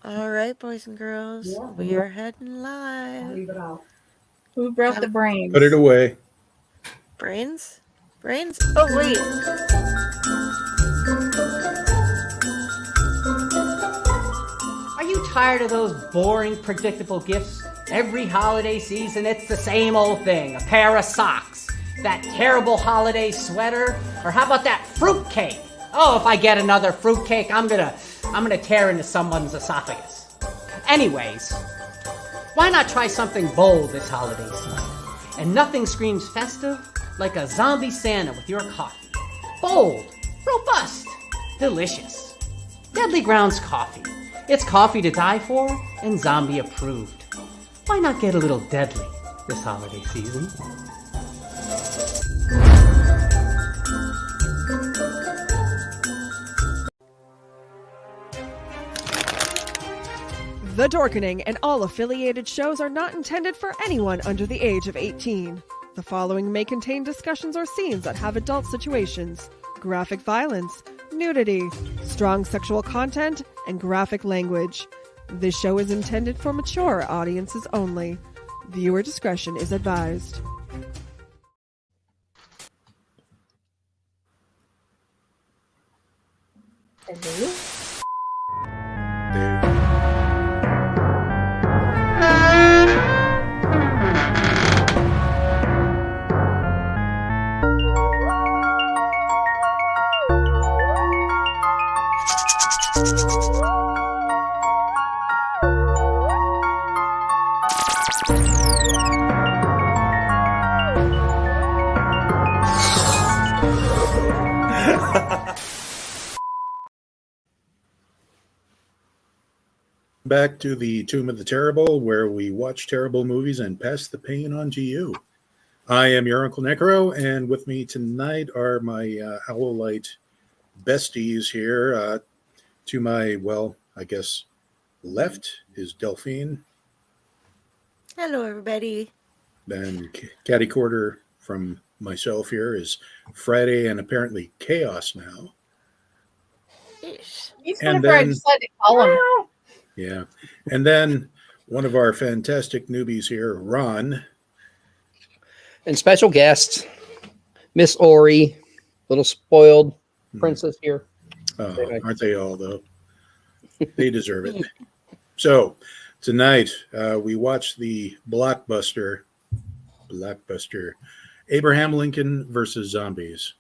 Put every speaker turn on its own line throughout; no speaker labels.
All right, boys and girls, we are heading live.
Who broke the brains?
Put it away.
Brains? Brains? Oh, wait.
Are you tired of those boring, predictable gifts? Every holiday season, it's the same old thing. A pair of socks, that terrible holiday sweater, or how about that fruitcake? Oh, if I get another fruitcake, I'm gonna tear into someone's esophagus. Anyways, why not try something bold this holiday season? And nothing screams festive like a zombie Santa with your coffee. Bold, robust, delicious. Deadly Grounds coffee. It's coffee to die for and zombie approved. Why not get a little deadly this holiday season?
The Dorkening and all affiliated shows are not intended for anyone under the age of 18. The following may contain discussions or scenes that have adult situations, graphic violence, nudity, strong sexual content, and graphic language. This show is intended for mature audiences only. Viewer discretion is advised.
Hello?
Back to the Tomb of the Terrible, where we watch terrible movies and pass the pain on to you. I am your Uncle Necro, and with me tonight are my Owlite besties here. To my, I guess, left is Delphine.
Hello, everybody.
Then catty quarter from myself here is Friday, and apparently Chaos now.
Ish.
He's
And
whenever I
then-
decide to call him.
Yeah. And then one of our fantastic newbies here, Ron.
And special guest, Miss Ori, little spoiled princess here.
Aren't they all, though? They deserve it. So tonight we watched the blockbuster, Abraham Lincoln versus Zombies.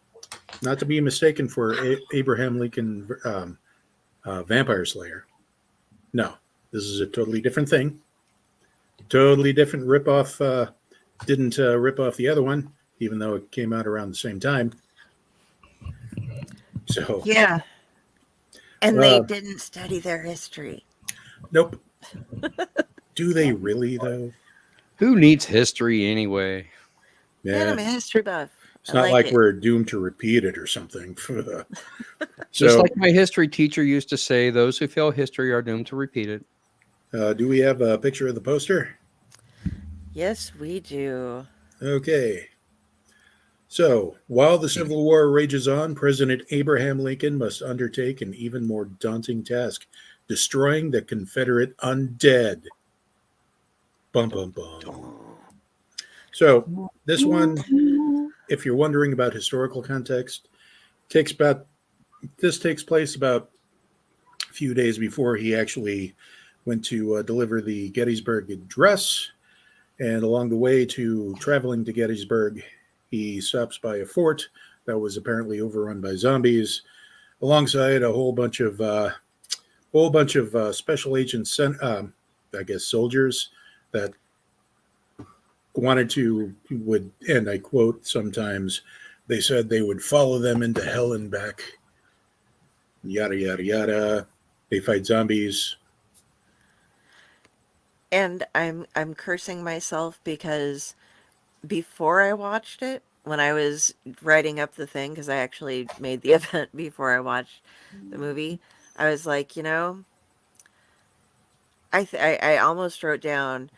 Not to be mistaken for Abraham Lincoln Vampire Slayer. No, this is a totally different thing. Totally different ripoff. Didn't rip off the other one, even though it came out around the same time. So
Yeah. And they didn't study their history.
Nope. Do they really, though?
Who needs history anyway?
Man, I'm a history buff.
It's not like we're doomed to repeat it or something.
Just like my history teacher used to say, those who fail history are doomed to repeat it.
Do we have a picture of the poster?
Yes, we do.
Okay. So, while the Civil War rages on, President Abraham Lincoln must undertake an even more daunting task, destroying the Confederate undead. Bum, bum, bum. So, this one, if you're wondering about historical context, takes place about a few days before he actually went to deliver the Gettysburg Address. And along the way to traveling to Gettysburg, he stops by a fort that was apparently overrun by zombies, alongside a whole bunch of special agents, soldiers that would, and I quote, sometimes they said they would follow them into hell and back. Yada yada yada. They fight zombies.
And I'm cursing myself because before I watched it, when I was writing up the thing, because I actually made the event before I watched the movie, I was like, I almost wrote down,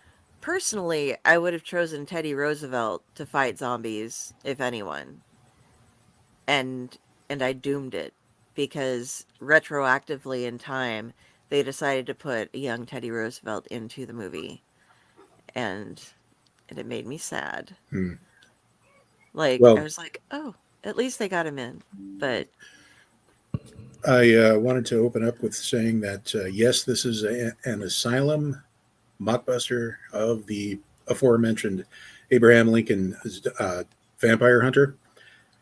personally, I would have chosen Teddy Roosevelt to fight zombies, if anyone. And I doomed it because retroactively in time, they decided to put a young Teddy Roosevelt into the movie, and it made me sad.
Hmm.
Like, I
Well,
was like, oh, at least they got him in. But
I wanted to open up with saying that yes, this is an asylum mockbuster of the aforementioned Abraham Lincoln Vampire Hunter,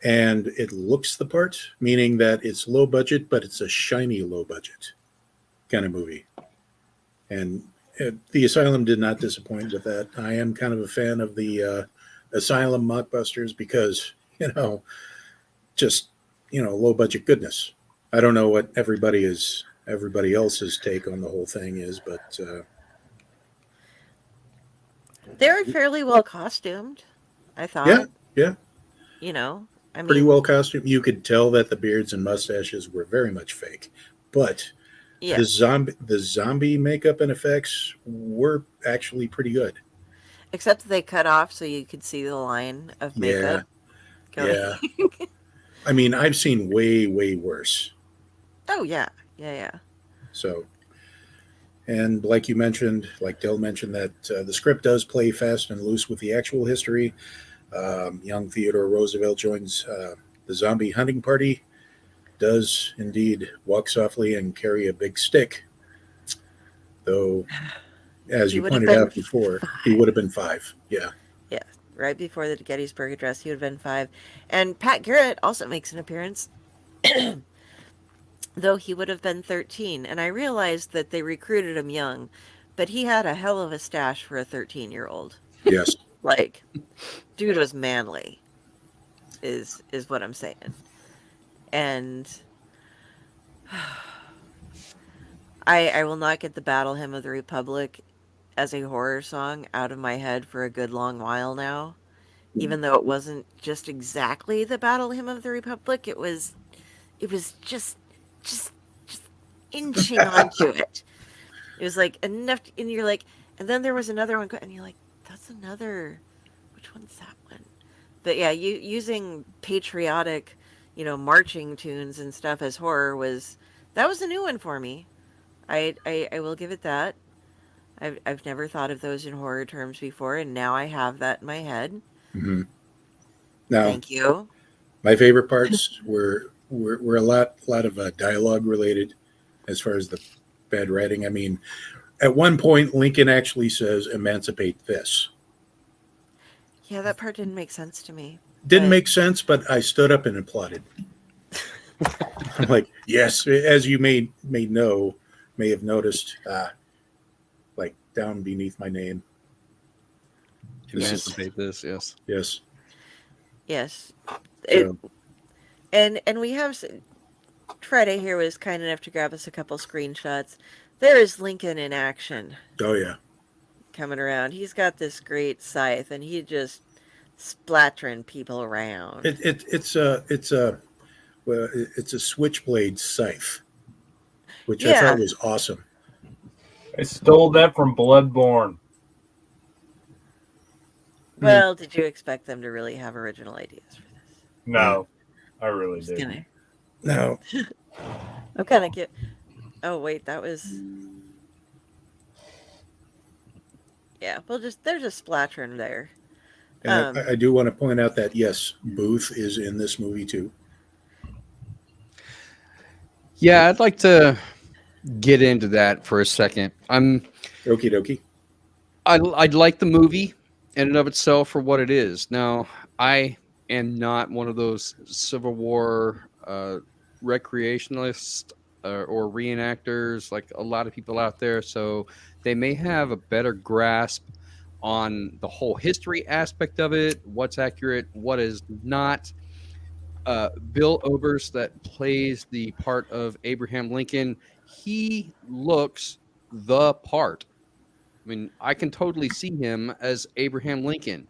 and it looks the part, meaning that it's low budget, but it's a shiny low budget kind of movie. And the Asylum did not disappoint with that. I am kind of a fan of the Asylum mockbusters because, just, low budget goodness. I don't know what everybody else's take on the whole thing is, but
they were fairly well costumed, I thought.
yeah,
I
pretty
mean,
well costumed. You could tell that the beards and mustaches were very much fake, but
yeah.
the zombie makeup and effects were actually pretty good.
Except that they cut off so you could see the line of makeup.
Yeah. I mean, I've seen way, way worse.
Oh, yeah. Yeah.
So, and like you mentioned, like Del mentioned, that the script does play fast and loose with the actual history. Young Theodore Roosevelt joins the zombie hunting party, does indeed walk softly and carry a big stick. Though, as
He
you
would have
pointed
been
out before, he would have been 5. Yeah.
Yeah, right before the Gettysburg Address, he would have been 5. And Pat Garrett also makes an appearance, though he would have been 13. And I realized that they recruited him young, but he had a hell of a stash for a 13-year-old.
Yes.
Like, dude was manly, is what I'm saying. And I will not get the Battle Hymn of the Republic as a horror song out of my head for a good long while now. Even though it wasn't just exactly the Battle Hymn of the Republic, it was just inching onto it. It was like enough, and you're like, and then there was another one, and you're like, that's another. Which one's that one? But yeah, using patriotic, marching tunes and stuff as horror was a new one for me. I will give it that. I've never thought of those in horror terms before, and now I have that in my head.
Mm-hmm. Now,
Thank you.
my favorite parts were a lot of dialogue related, as far as the bad writing. I mean, at one point, Lincoln actually says, "Emancipate this."
Yeah, that part didn't make sense to me.
Didn't
but-
make sense, but I stood up and applauded. I'm like, yes, as you may have noticed, like down beneath my name.
Emancipate this, yes.
Yes.
Yes.
So,
And we have Friday here was kind enough to grab us a couple screenshots. There is Lincoln in action
oh yeah.
coming around. He's got this great scythe, and he just splattering people around.
It's a switchblade scythe, which I
Yeah.
thought was awesome.
I stole that from Bloodborne.
Well, did you expect them to really have original ideas for this?
No, I really
Just
did.
gonna,
No,
I'm kind of cute. Oh wait, that was. Yeah, well, there's a splattering there.
and I do want to point out that yes, Booth is in this movie too.
Yeah, I'd like to get into that for a second.
Okie dokie.
I'd like the movie in and of itself for what it is. Now, I am not one of those Civil War recreationalists or reenactors like a lot of people out there. So they may have a better grasp on the whole history aspect of it, what's accurate, what is not. Bill Oberst, that plays the part of Abraham Lincoln, he looks the part. I mean, I can totally see him as Abraham Lincoln.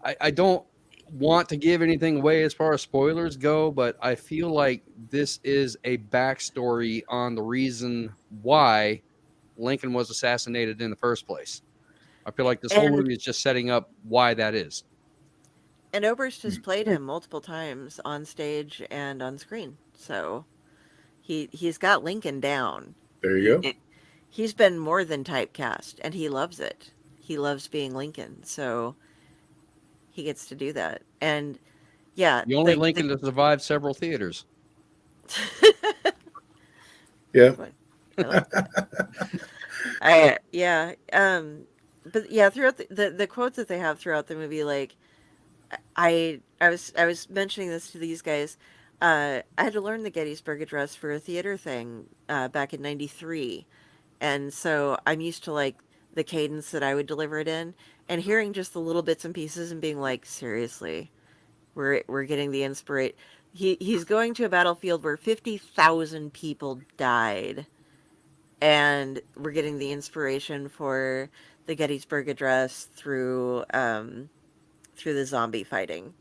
I don't want to give anything away as far as spoilers go, but I feel like this is a backstory on the reason why Lincoln was assassinated in the first place. I feel like this whole movie is just setting up why that is.
And Oberst has played him multiple times on stage and on screen, so he's got Lincoln down.
There you go.
He's been more than typecast, and he loves it. He loves being Lincoln, so he gets to do that. And yeah,
The only Lincoln to survive several theaters.
Yeah.
I like that. Yeah. But yeah, throughout the quotes that they have throughout the movie, like I was mentioning this to these guys. I had to learn the Gettysburg Address for a theater thing back in '93, and so I'm used to like the cadence that I would deliver it in, and hearing just the little bits and pieces and being like, seriously, we're getting the inspiration. He's going to a battlefield where 50,000 people died, and we're getting the inspiration for the Gettysburg Address through the zombie fighting.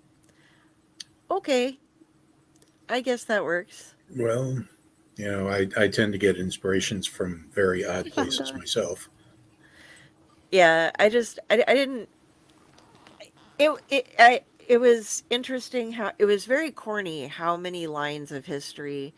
Okay, I guess that works.
Well, I tend to get inspirations from very odd places myself.
Yeah, I didn't. It was interesting how it was very corny how many lines of history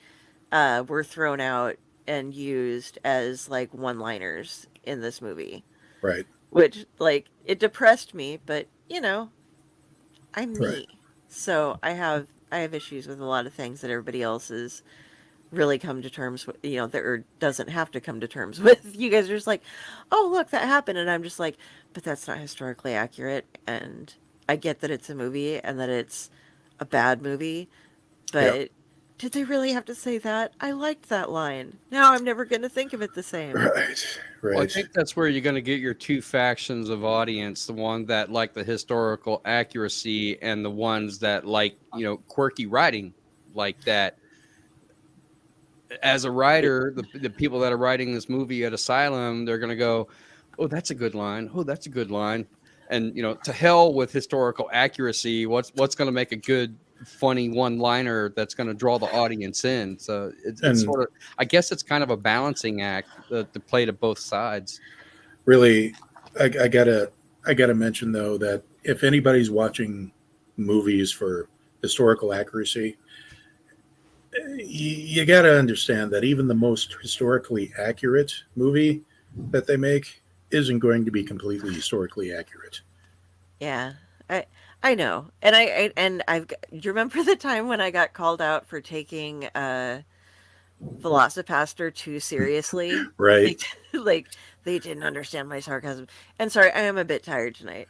were thrown out and used as like one-liners in this movie,
Right.
which like it depressed me, but I'm
Right.
me, so I have issues with a lot of things that everybody else has really come to terms with, that or doesn't have to come to terms with. You guys are just like, oh look, that happened, and I'm just like, but that's not historically accurate, and I get that it's a movie and that it's a bad movie, but did they really have to say that? I liked that line. Now I'm never going to think of it the same.
Right. Right.
Well, I think that's where you're going to get your two factions of audience: the one that like the historical accuracy, and the ones that like quirky writing, like that. As a writer, the people that are writing this movie at Asylum, they're going to go, "Oh, that's a good line. Oh, that's a good line." And to hell with historical accuracy. What's going to make a good, funny one-liner that's going to draw the audience in? So it's sort of, I guess, it's kind of a balancing act to play to both sides.
Really, I gotta mention though that if anybody's watching movies for historical accuracy, you got to understand that even the most historically accurate movie that they make isn't going to be completely historically accurate.
Yeah, I know, and do you remember the time when I got called out for taking Velocipaster too seriously?
Right.
Like they didn't understand my sarcasm. And sorry, I am a bit tired tonight.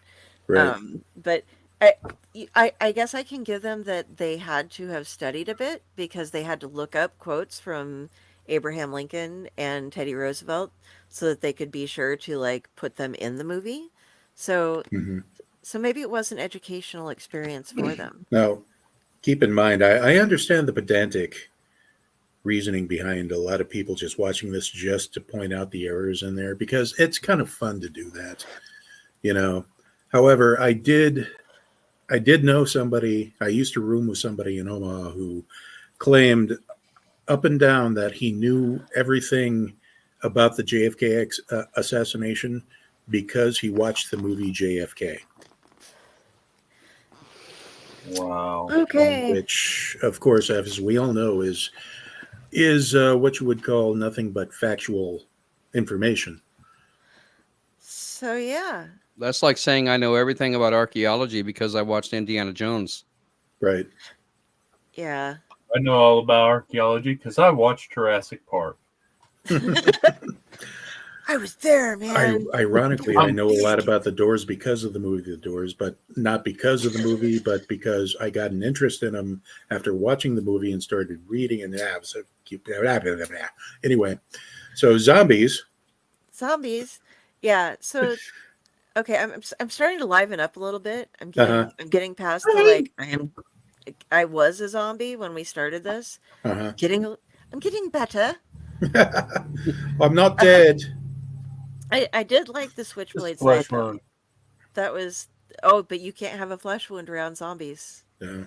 Right.
But I guess I can give them that they had to have studied a bit because they had to look up quotes from Abraham Lincoln and Teddy Roosevelt so that they could be sure to like put them in the movie. So
Mhm.
so maybe it was an educational experience for them.
Now, keep in mind, I understand the pedantic reasoning behind a lot of people just watching this just to point out the errors in there because it's kind of fun to do that. However, I did know somebody. I used to room with somebody in Omaha who claimed up and down that he knew everything about the JFK assassination because he watched the movie JFK.
Wow.
Okay.
Which, of course, as we all know, is what you would call nothing but factual information.
So yeah.
That's like saying I know everything about archaeology because I watched Indiana Jones.
Right.
Yeah.
I know all about archaeology because I watched Jurassic Park.
I was there, man.
Ironically, I know a lot about the Doors because of the movie The Doors, but not because of the movie, but because I got an interest in them after watching the movie and started reading. And anyway, so zombies.
Yeah. So okay, I'm starting to liven up a little bit. I'm getting past the like I was a zombie when we started this. I'm getting better.
I'm not dead.
I did like the Switchblade
Flesh
slide.
wound.
That was but you can't have a flesh wound around zombies.
Yeah.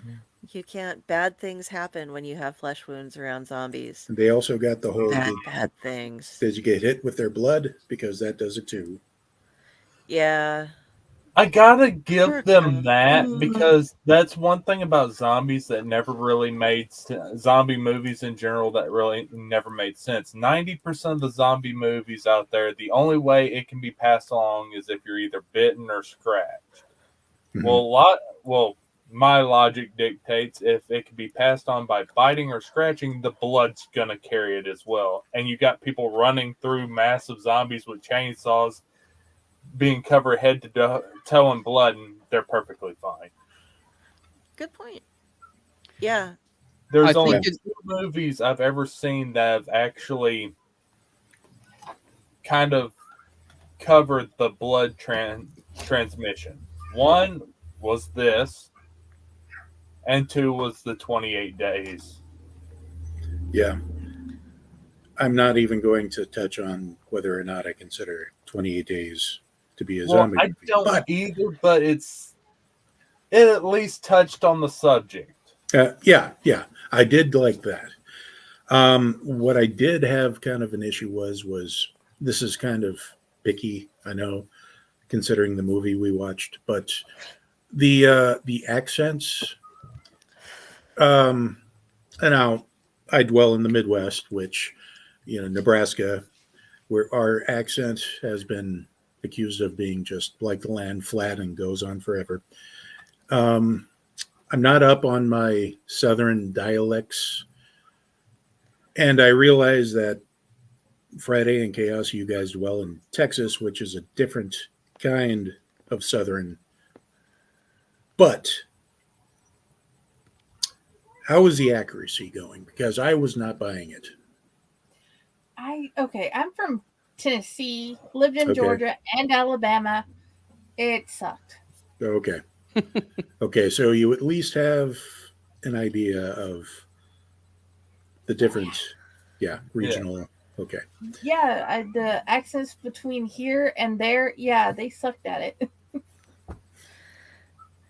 You can't. Bad things happen when you have flesh wounds around zombies.
They also got the whole
Bad things.
Did you get hit with their blood? Because that does it too.
Yeah.
I gotta give them that
Mm.
because that's one thing about zombies that never really made zombie movies in general that really never made sense. 90% of the zombie movies out there, the only way it can be passed along is if you're either bitten or scratched.
Mhm.
Well, my logic dictates if it can be passed on by biting or scratching, the blood's gonna carry it as well. And you got people running through massive zombies with chainsaws being covered head to toe in blood, and they're perfectly fine.
Good point. Yeah.
There's
I
only
think it,
two movies I've ever seen that have actually kind of covered the blood transmission. One was this, and two was the 28 days.
Yeah. I'm not even going to touch on whether or not I consider 28 Days to be a
Well,
zombie
I
movie.
don't
But
either, but it at least touched on the subject.
yeah, I did like that. What I did have kind of an issue was this is kind of picky, I know, considering the movie we watched, but the accents. And now I dwell in the Midwest, which Nebraska, where our accent has been accused of being just like the land flat and goes on forever. Um, I'm not up on my Southern dialects, and I realize that Friday in Chaos, you guys dwell in Texas, which is a different kind of Southern. But how is the accuracy going? Because I was not buying it.
I'm from Tennessee, lived in
Okay.
Georgia and Alabama. It sucked.
Okay. Okay, so you at least have an idea of the different, regional. Okay.
Yeah, the accents between here and there, yeah, they sucked at it.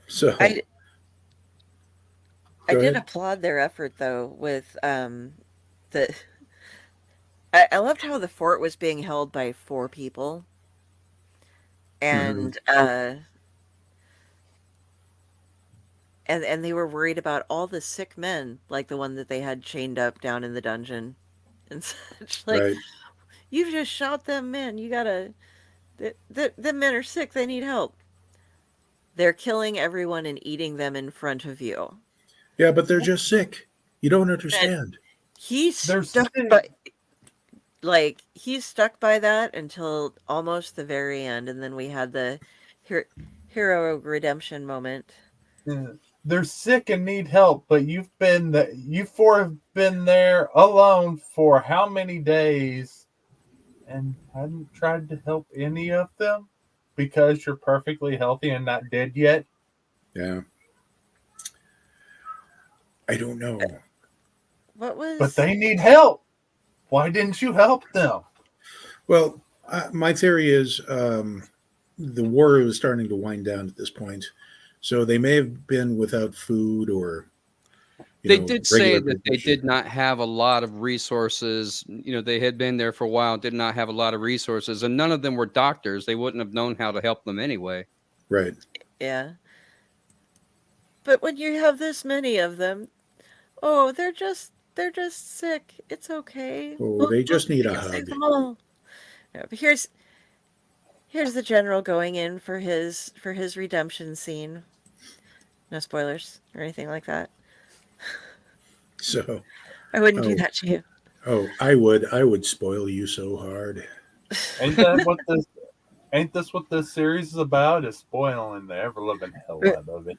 So
I
Go
did
ahead.
applaud their effort though with the I loved how the fort was being held by 4 people,
Mhm.
and and they were worried about all the sick men, like the one that they had chained up down in the dungeon and such. Like,
Right.
you've just shot them men. You gotta. The men are sick. They need help. They're killing everyone and eating them in front of you.
Yeah, but they're just sick. You don't
And
understand.
he's
They're
stuck
sick.
by he's stuck by that until almost the very end, and then we had the hero, hero redemption moment.
They're sick and need help, but you four have been there alone for how many days and hadn't tried to help any of them because you're perfectly healthy and not dead yet.
Yeah. I don't know.
What was
But they need help. Why didn't you help them?
Well, my theory is the war was starting to wind down at this point, so they may have been without food or
they did say
regular
that they
provision.
did not have a lot of resources. They had been there for a while, did not have a lot of resources, and none of them were doctors. They wouldn't have known how to help them anyway.
Right.
Yeah. But when you have this many of them, oh, they're just sick. It's okay.
Oh, they just need a
can save
hug.
them all. No, but here's the general going in for his redemption scene. No spoilers or anything like that.
So,
I wouldn't do
oh,
that to you.
I would spoil you so hard.
Ain't this what this series is about? Is spoiling the ever living hell out of it.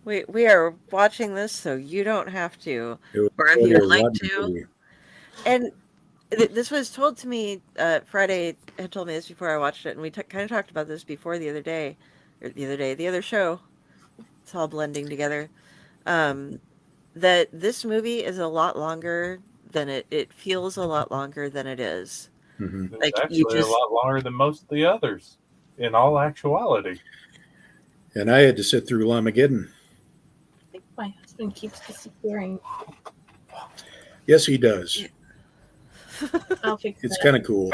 We are watching this so you don't have to,
It was
or if
really
you'd
a
like
rotten
to.
movie.
And this was told to me. Friday had told me this before I watched it, and we kind of talked about this before the other day, or the other show. It's all blending together. That this movie is a lot longer than it feels a lot longer than it is.
Mhm.
It's
Like you
actually a
just
lot longer than most of the others, in all actuality.
And I had to sit through Lamageddon.
I think my husband keeps disappearing.
Yes, he does.
I'll fix
It's
that.
kind of cool.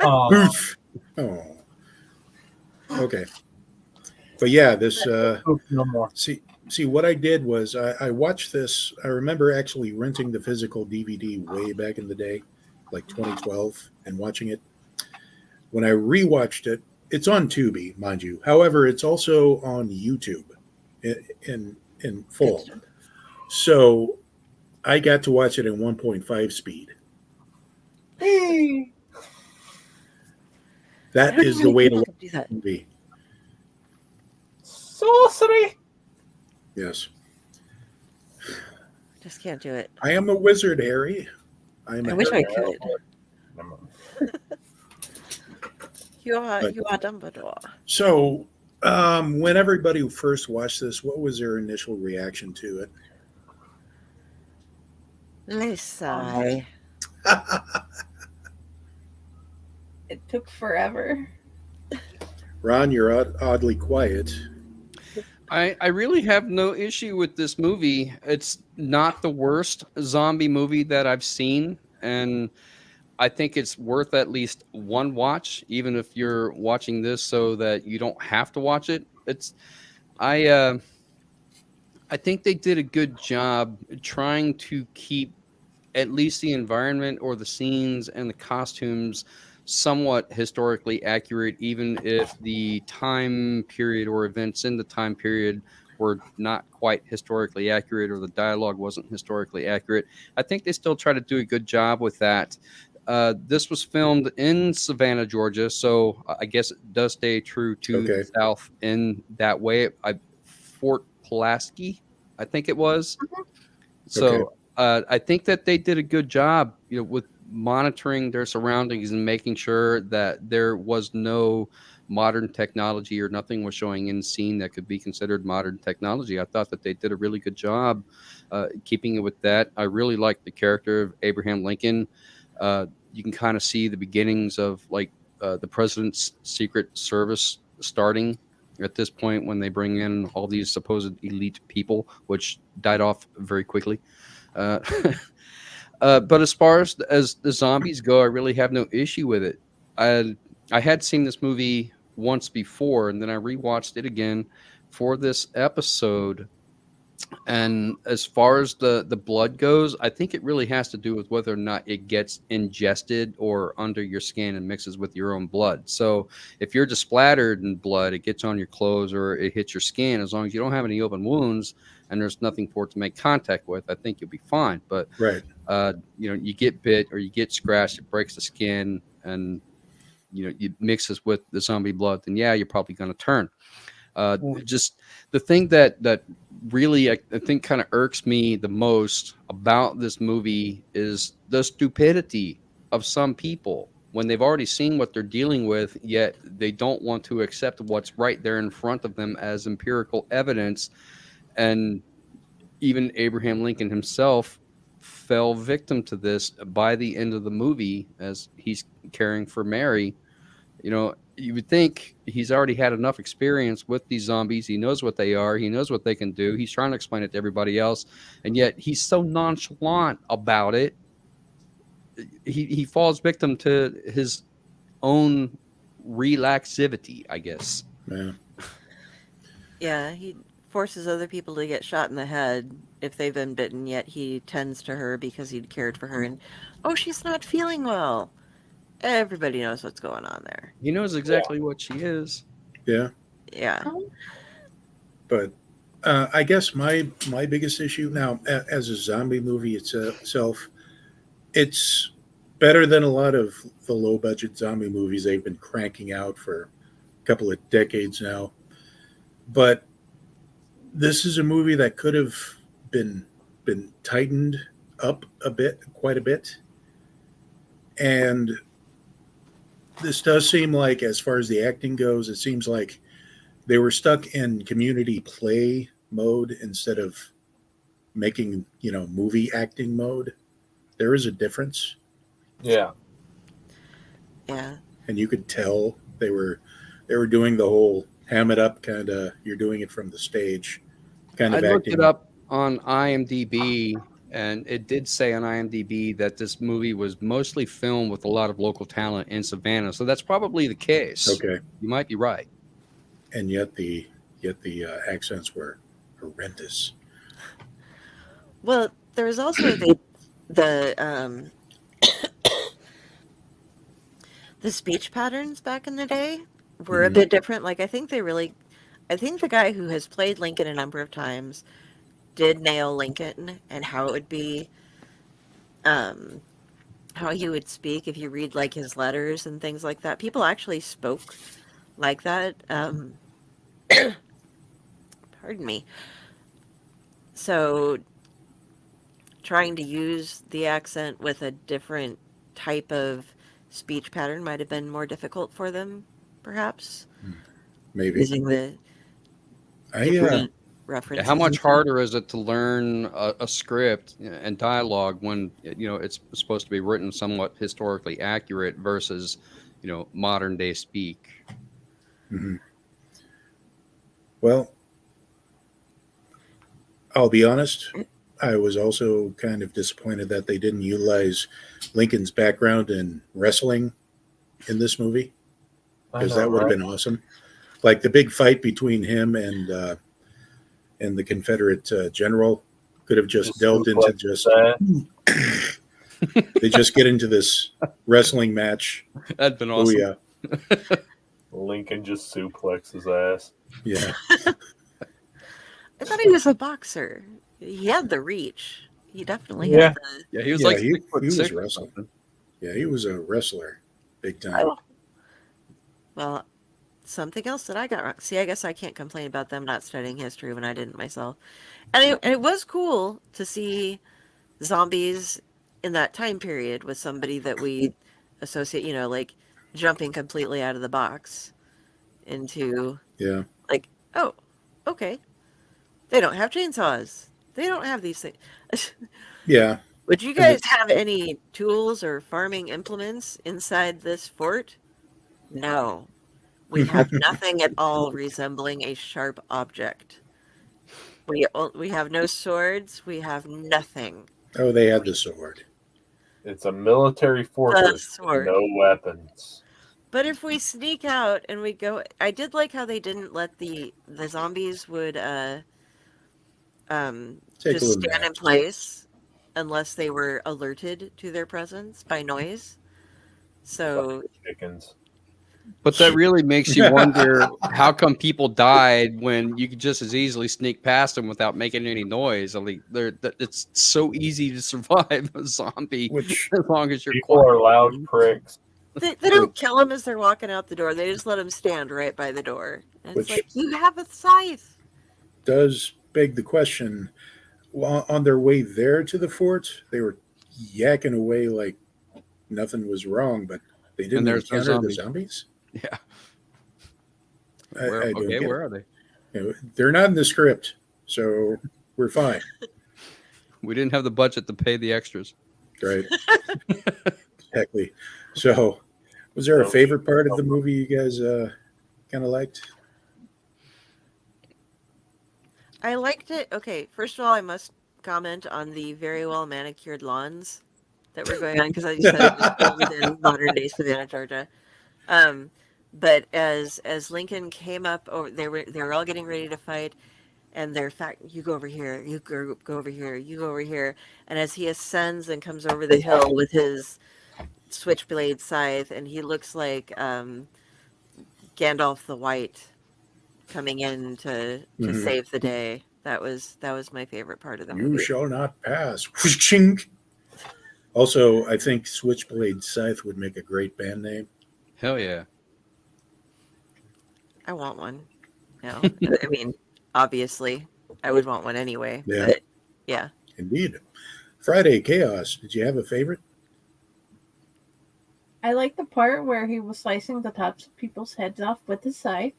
Oh,
Oof. Oh, Okay. But yeah, this
Oof, no more.
see what I did was I watched this. I remember actually renting the physical DVD way back in the day, like 2012, and watching it. When I rewatched it, it's on Tubi, mind you. However, it's also on YouTube in full. So I got to watch it in 1.5 speed. That is the way to look
do that.
at the movie.
Sorcery.
Yes.
Just can't do it.
I am a wizard, Harry. I am
I
a
wish I
Harry.
could.
Never mind.
You are
But-
Dumbledore.
So, when everybody first watched this, what was their initial reaction to it?
Lisa.
It took forever.
Ron, you're oddly quiet.
I really have no issue with this movie. It's not the worst zombie movie that I've seen, and I think it's worth at least one watch, even if you're watching this so that you don't have to watch it. I think they did a good job trying to keep at least the environment or the scenes and the costumes somewhat historically accurate, even if the time period or events in the time period were not quite historically accurate or the dialogue wasn't historically accurate. I think they still try to do a good job with that. This was filmed in Savannah, Georgia, so I guess it does stay true to
Okay.
the South in that way. Fort Pulaski, I think it was. So I think that they did a good job, with monitoring their surroundings and making sure that there was no modern technology or nothing was showing in scene that could be considered modern technology. I thought that they did a really good job keeping it with that. I really like the character of Abraham Lincoln. You can kind of see the beginnings of the president's secret service starting at this point when they bring in all these supposed elite people, which died off very quickly. But as far as the zombies go, I really have no issue with it. I had seen this movie once before, and then I rewatched it again for this episode. And as far as the blood goes, I think it really has to do with whether or not it gets ingested or under your skin and mixes with your own blood. So if you're just splattered in blood, it gets on your clothes or it hits your skin. As long as you don't have any open wounds and there's nothing for it to make contact with, I think you'll be fine. But
Right.
you get bit or you get scratched, it breaks the skin, and it mixes with the zombie blood, then yeah, you're probably going to turn. Just the thing that really I think kind of irks me the most about this movie is the stupidity of some people when they've already seen what they're dealing with, yet they don't want to accept what's right there in front of them as empirical evidence. And even Abraham Lincoln himself fell victim to this by the end of the movie as he's caring for Mary. You would think he's already had enough experience with these zombies. He knows what they are. He knows what they can do. He's trying to explain it to everybody else. And yet he's so nonchalant about it. He falls victim to his own relaxivity, I guess.
Yeah.
Yeah, he forces other people to get shot in the head if they've been bitten, yet he tends to her because he cared for her. And, oh, she's not feeling well. Everybody knows what's going on there.
He knows exactly what she is.
Yeah.
Yeah.
But I guess my biggest issue now, as a zombie movie itself, it's better than a lot of the low budget zombie movies they've been cranking out for a couple of decades now. But this is a movie that could have been tightened up quite a bit. And this does seem like, as far as the acting goes, it seems like they were stuck in community play mode instead of making, movie acting mode. There is a difference.
Yeah.
Yeah.
And you could tell they were doing the whole ham it up kind of, you're doing it from the stage kind
I
of
looked
acting.
it up on IMDb, and it did say on IMDb that this movie was mostly filmed with a lot of local talent in Savannah. So that's probably the case.
Okay.
You might be right.
and yet the accents were horrendous.
Well, there was also the the speech patterns back in the day were a
Mhm.
bit different. Like, I think the guy who has played Lincoln a number of times did nail Lincoln and how it would be, um, how he would speak if you read like his letters and things like that. People actually spoke like that. Pardon me. So trying to use the accent with a different type of speech pattern might have been more difficult for them, perhaps.
Maybe
Using the
I
different
Yeah,
references.
how much harder is it to learn a script and dialogue when it's supposed to be written somewhat historically accurate versus modern day speak?
mhm. Well, I'll be honest. I was also kind of disappointed that they didn't utilize Lincoln's background in wrestling in this movie,
I
because
know,
that would have
right?
been awesome. Like the big fight between him and the Confederate general could have just delved into
suplex
just
that.
they just get into this wrestling match.
That'd been
Oh
awesome.
yeah,
Lincoln just suplexed his ass.
yeah,
I thought he was a boxer. He had the reach. He definitely
Yeah.
had the.
Yeah, he was
Yeah,
like
he
6'6"
was
or
wrestling.
something.
yeah. He was a wrestler, big time.
Oh. Well, something else that I got wrong. See, I guess I can't complain about them not studying history when I didn't myself. And it was cool to see zombies in that time period with somebody that we associate, like jumping completely out of the box into,
Yeah,
like, oh, okay. They don't have chainsaws. They don't have these things.
yeah.
Would you
And
guys have any tools or farming implements inside this fort? No. We have nothing at all resembling a sharp object. We have no swords. We have nothing.
Oh, they had the sword.
It's a military
The
fortress with
sword.
no weapons.
But if we sneak out and we go, I did like how they didn't let the zombies would
Take a
just
little
stand
nap.
in place unless they were alerted to their presence by noise. So
Chickens.
But that really makes you wonder how come people died when you could just as easily sneak past them without making any noise. I mean, it's so easy to survive a zombie
Which
as long as you're
People
quiet.
are loud pricks.
they don't kill them as they're walking out the door. They just let them stand right by the door. And it's
Which-
like, you have a scythe.
does beg the question. Well, on their way there to the fort, they were yakking away like nothing was wrong, but they didn't
there's no
encounter the
zombies.
zombies.
Yeah.
I don't
Okay,
get it.
where are they?
They're not in the script, so we're fine,
We didn't have the budget to pay the extras.
right? Exactly. So, was there a favorite part of the movie you guys kind of liked?
I liked it. Okay, first of all, I must comment on the very well manicured lawns that were going on because I said it was still within modern day Savannah, Georgia. But as Lincoln came up over, they were all getting ready to fight, and they're you go over here, you go over here, you go over here, and as he ascends and comes over the hill with his switchblade scythe, and he looks like Gandalf the White coming in to
Mhm.
save the day. That was my favorite part of the
You
movie.
shall not pass. Whooshing. Also, I think Switchblade Scythe would make a great band name.
Hell yeah.
I want one. No, I mean, obviously, I would want one anyway.
Yeah.
But yeah.
Indeed. Friday Chaos. Did you have a favorite?
I like the part where he was slicing the tops of people's heads off with his scythe.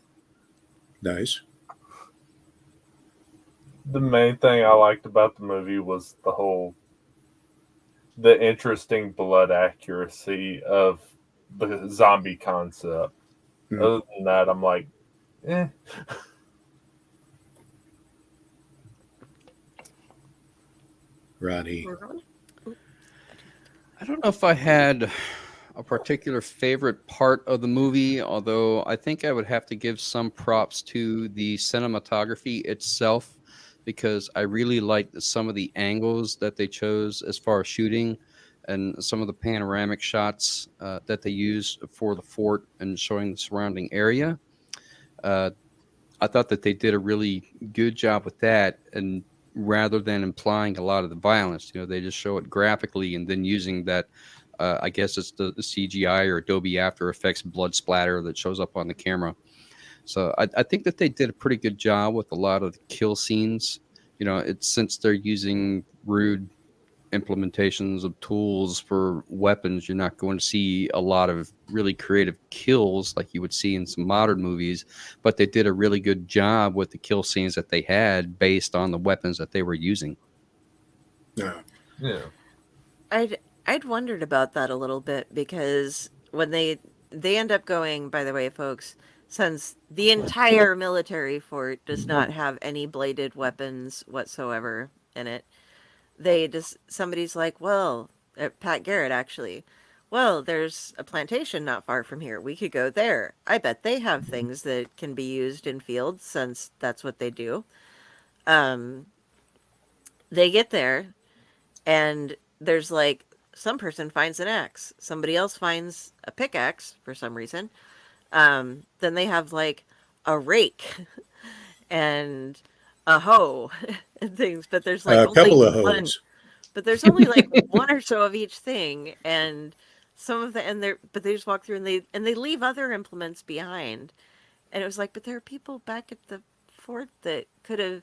Nice.
The main thing I liked about the movie was the interesting blood accuracy of the zombie concept.
Hmm.
Other than that, I'm like, eh.
Roddy.
I don't know if I had a particular favorite part of the movie, although I think I would have to give some props to the cinematography itself, because I really liked some of the angles that they chose as far as shooting and some of the panoramic shots that they used for the fort and showing the surrounding area. Uh, I thought that they did a really good job with that, and rather than implying a lot of the violence, they just show it graphically and then using that. I guess it's the CGI or Adobe After Effects blood splatter that shows up on the camera. So I think that they did a pretty good job with a lot of the kill scenes. It's since they're using rude implementations of tools for weapons, you're not going to see a lot of really creative kills like you would see in some modern movies, but they did a really good job with the kill scenes that they had based on the weapons that they were using.
Yeah.
Yeah.
I'd wondered about that a little bit, because when they end up going, by the way, folks, since the entire military fort does not have any bladed weapons whatsoever in it, somebody's like, well, Pat Garrett actually, well, there's a plantation not far from here. We could go there. I bet they have things that can be used in fields, since that's what they do. They get there, and there's like, some person finds an axe. Somebody else finds a pickaxe for some reason. Then they have like a rake and a hoe and things, but there's like
A couple
only
of
one.
hoes.
But there's only like one or so of each thing, and some of but they just walk through, and they leave other implements behind. And it was like, but there are people back at the fort that could have.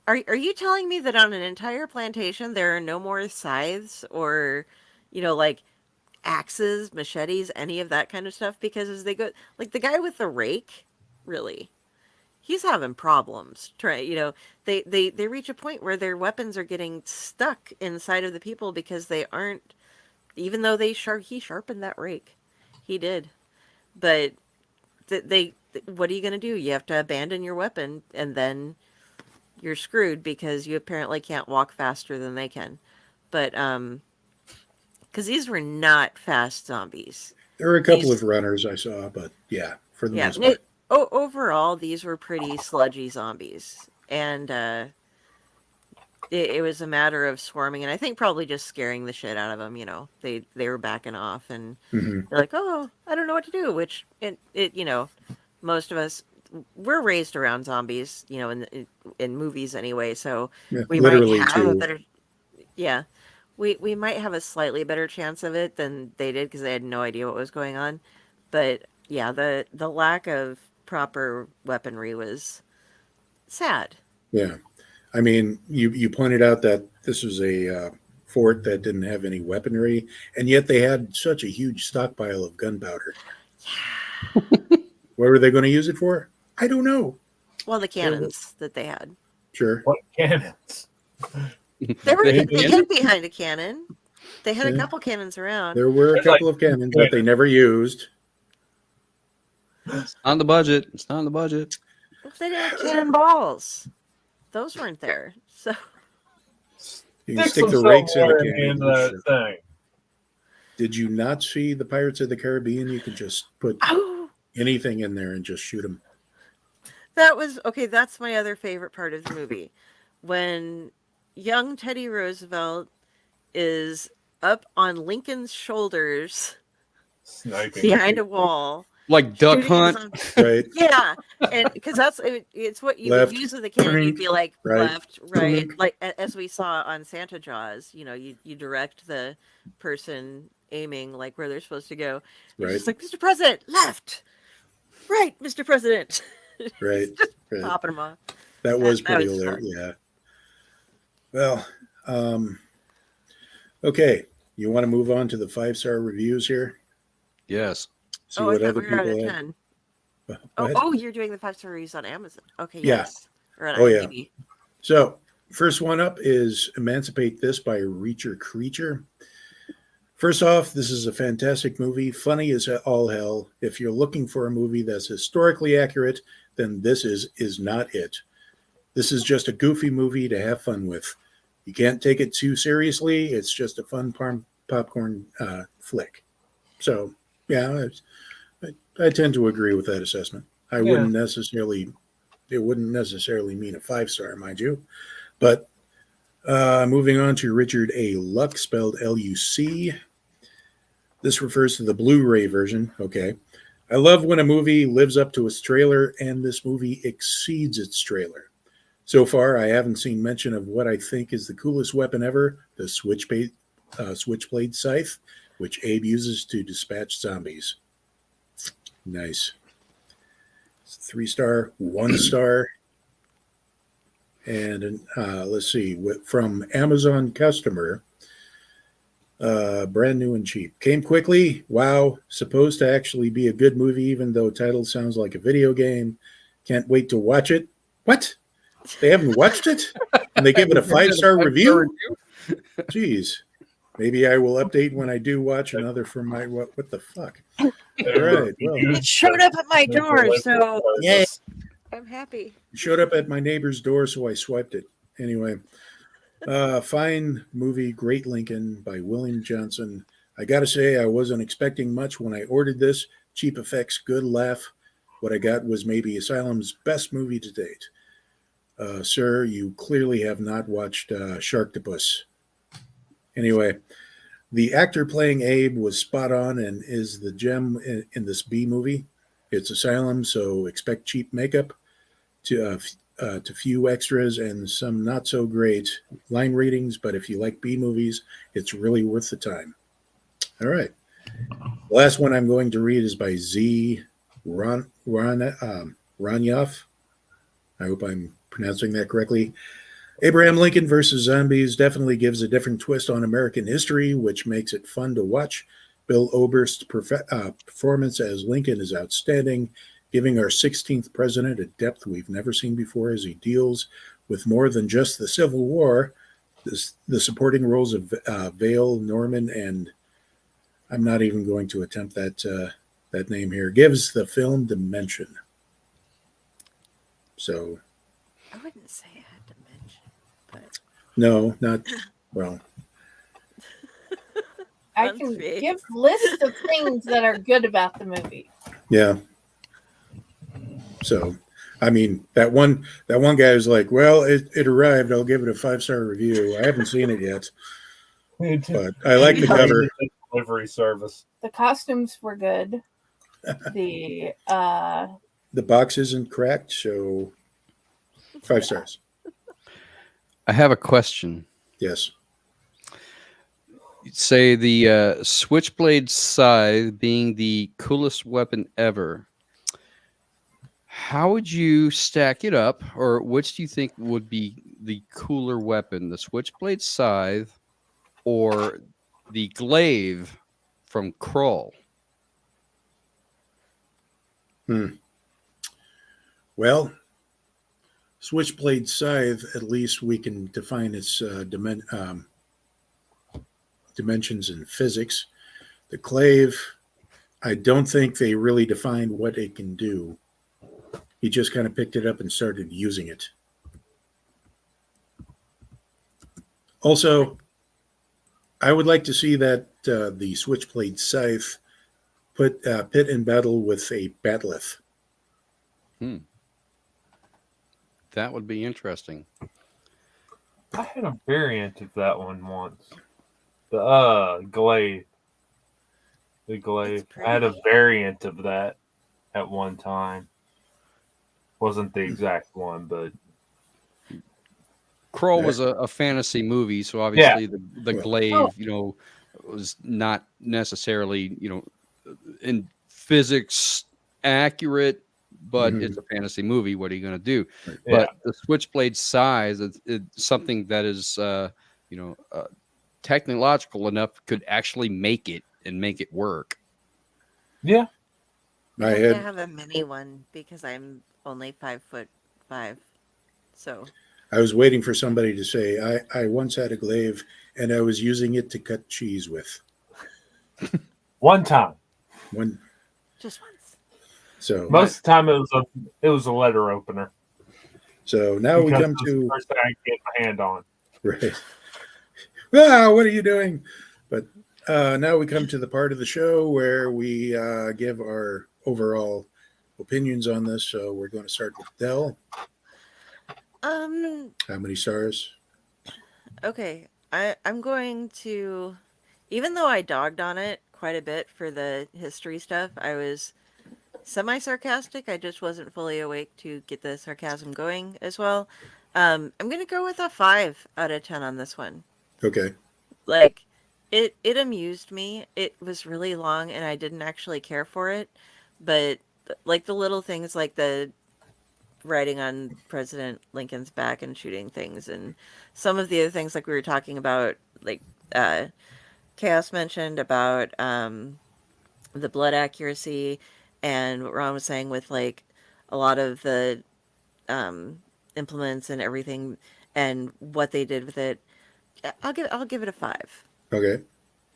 Are you telling me that on an entire plantation there are no more scythes or, like axes, machetes, any of that kind of stuff? Because as they go, like the guy with the rake, really, he's having problems. They reach a point where their weapons are getting stuck inside of the people because they aren't, even though he sharpened that rake, he did, but what are you going to do? You have to abandon your weapon, and then you're screwed because you apparently can't walk faster than they can. But because these were not fast zombies.
There were a couple of runners I saw, but yeah, for the most part.
Overall, these were pretty sludgy zombies, and it was a matter of swarming, and I think probably just scaring the shit out of them. They were backing off, and they're like, "Oh, I don't know what to do." Which most of us, we're raised around zombies, in movies anyway, so
Yeah,
we
literally
might have a
too.
better, yeah, we might have a slightly better chance of it than they did, because they had no idea what was going on. But yeah, the lack of proper weaponry was sad.
Yeah. I mean, you pointed out that this was a fort that didn't have any weaponry, and yet they had such a huge stockpile of gunpowder. What were they going to use it for? I don't know.
Well, the cannons that they had.
Sure.
What cannons?
They were
They had
hid
cannons?
behind a cannon. They had a
Yeah.
couple cannons around.
There were a
There's
couple of cannons that they never used.
It's on the budget. It's not on the budget.
They didn't have cannonballs. Those weren't there. So
You can
Stick
stick the
some
rakes in the
silverware
cannon.
in the thing.
Did you not see the Pirates of the Caribbean? You could just put anything in there and just shoot them.
that was okay. That's my other favorite part of the movie, when young Teddy Roosevelt is up on Lincoln's shoulders
Sniping.
behind a wall.
Like Duck
shooting his
Hunt.
own-
Right?
Yeah, and because it's what you
Left,
would use with a cannon. You'd be like
right,
left, right, like as we saw on Santa Jaws. You direct the person aiming like where they're supposed to go. It's
Right.
just like, Mr. President, left, right, Mr. President.
Right.
Just
Right.
popping them off.
That was
That
pretty
was
hilarious.
fun.
Yeah. Well, okay. You want to move on to the 5-star reviews here?
Yes.
See
I
what
thought
other
we were at a
people had.
10.
What?
You're doing the 5-star reviews on Amazon. Okay,
Yeah.
yes. Or on
Oh, yeah.
IMDb.
So, first one up is Emancipate This by Reacher Creature. First off, this is a fantastic movie, funny as all hell. If you're looking for a movie that's historically accurate, then this is not it. This is just a goofy movie to have fun with. You can't take it too seriously. It's just a fun popcorn flick. So, yeah, I tend to agree with that assessment. I wouldn't necessarily, it wouldn't necessarily mean a 5-star, mind you. But moving on to Richard A. Luck, spelled Luc. This refers to the Blu-ray version. Okay. I love when a movie lives up to its trailer, and this movie exceeds its trailer. So far, I haven't seen mention of what I think is the coolest weapon ever, the switchblade scythe, which Abe uses to dispatch zombies. Nice. 3-star, 1-star. And let's see, from Amazon customer, brand new and cheap. Came quickly. Wow. Supposed to actually be a good movie, even though title sounds like a video game. Can't wait to watch it. What? They haven't watched it? And they gave it a 5-star review? Jeez. Maybe I will update when I do watch another from my what the fuck. All right. Well,
It showed up at my door, so
yeah.
I'm happy.
It showed up at my neighbor's door, so I swiped it. Anyway, fine movie, Great Lincoln by William Johnson. I got to say, I wasn't expecting much when I ordered this. Cheap effects, good laugh. What I got was maybe Asylum's best movie to date. Sir, you clearly have not watched Sharktopus. Anyway, the actor playing Abe was spot on and is the gem in this B movie. It's Asylum, so expect cheap makeup, to few extras and some not so great line readings. But if you like B movies, it's really worth the time. All right. The last one I'm going to read is by Z. Ranyoff. I hope I'm pronouncing that correctly. Abraham Lincoln versus Zombies definitely gives a different twist on American history, which makes it fun to watch. Bill Oberst's performance as Lincoln is outstanding, giving our 16th president a depth we've never seen before as he deals with more than just the Civil War. The supporting roles of Vale, Norman, and I'm not even going to attempt that name here, gives the film dimension. So,
I wouldn't say I had to mention, but
no, not well.
I
Fun
can
fact.
give lists of things that are good about the movie.
Yeah. So, I mean, that one guy was like, "Well, it arrived. I'll give it a 5-star review. I haven't seen it yet, but I like the cover."
Delivery service.
The costumes were good. The
The box isn't cracked, so 5 stars.
I have a question.
Yes.
Say the switchblade scythe being the coolest weapon ever. How would you stack it up, or which do you think would be the cooler weapon, the switchblade scythe or the glaive from Kroll?
Well, switchblade scythe, at least we can define its dimensions in physics. The glaive, I don't think they really defined what it can do. He just kind of picked it up and started using it. Also, I would like to see that the switchblade scythe pit in battle with a batleth.
That would be interesting.
I had a variant of that one once. The glaive. The glaive.
It's
I had a
pretty.
variant of that at one time. Wasn't the exact one, but
Kroll was a fantasy movie, so obviously the glaive, was not necessarily, in physics accurate, but it's a fantasy movie. What are you going to do?
Right.
But the switchblade size, it's something that is, technological enough, could actually make it work.
yeah.
I
I
had
have a mini one because I'm only 5'5", so
I was waiting for somebody to say, I once had a glaive and I was using it to cut cheese with.
One time.
One,
just once.
so
Most of the time it was a letter opener.
so now we
Because
come
it was the
to
first thing I could get my hand on.
right. Ah, what are you doing? But Now we come to the part of the show where we give our overall opinions on this. So we're going to start with Dell. How many stars?
Okay. I'm going to, even though I dogged on it quite a bit for the history stuff, I was semi-sarcastic. I just wasn't fully awake to get the sarcasm going as well. I'm gonna go with a 5 out of 10 on this one.
Okay.
Like, it amused me. It was really long, and I didn't actually care for it. But like the little things, like the riding on President Lincoln's back and shooting things, and some of the other things, like we were talking about, like Chaos mentioned about the blood accuracy, and what Ron was saying with like a lot of the implements and everything, and what they did with it. I'll give it a 5,
Okay.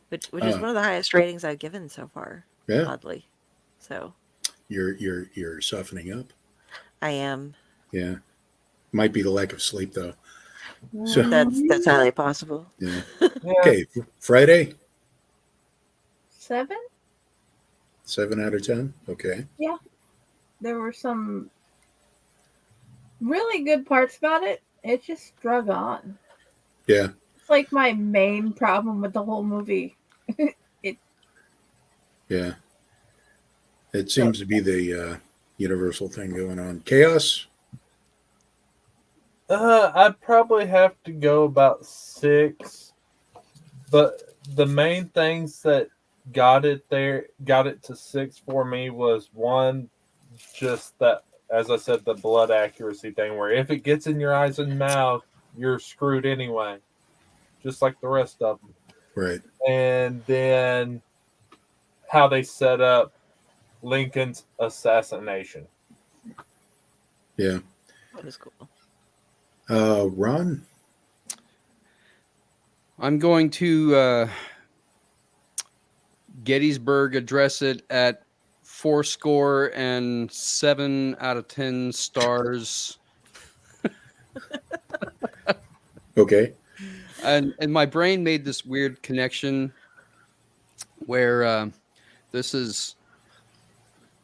which is one of the highest ratings I've given so far.
Yeah.
Oddly, so
You're softening up.
I am.
Yeah. Might be the lack of sleep though. So
That's highly possible.
yeah.
Yeah.
Okay. Friday.
7?
7 out of 10. Okay.
There were some really good parts about it. It just drug on.
Yeah.
It's like my main problem with the whole movie.
Yeah. It seems to be the universal thing going on. Chaos.
I'd probably have to go about 6, but the main things that got it to 6 for me was one, just that, as I said, the blood accuracy thing, where if it gets in your eyes and mouth, you're screwed anyway, just like the rest of them.
Right.
And then how they set up Lincoln's assassination.
Yeah.
That was cool.
Ron.
I'm going to Gettysburg address it at 7 out of 10 stars.
Okay.
And my brain made this weird connection where this is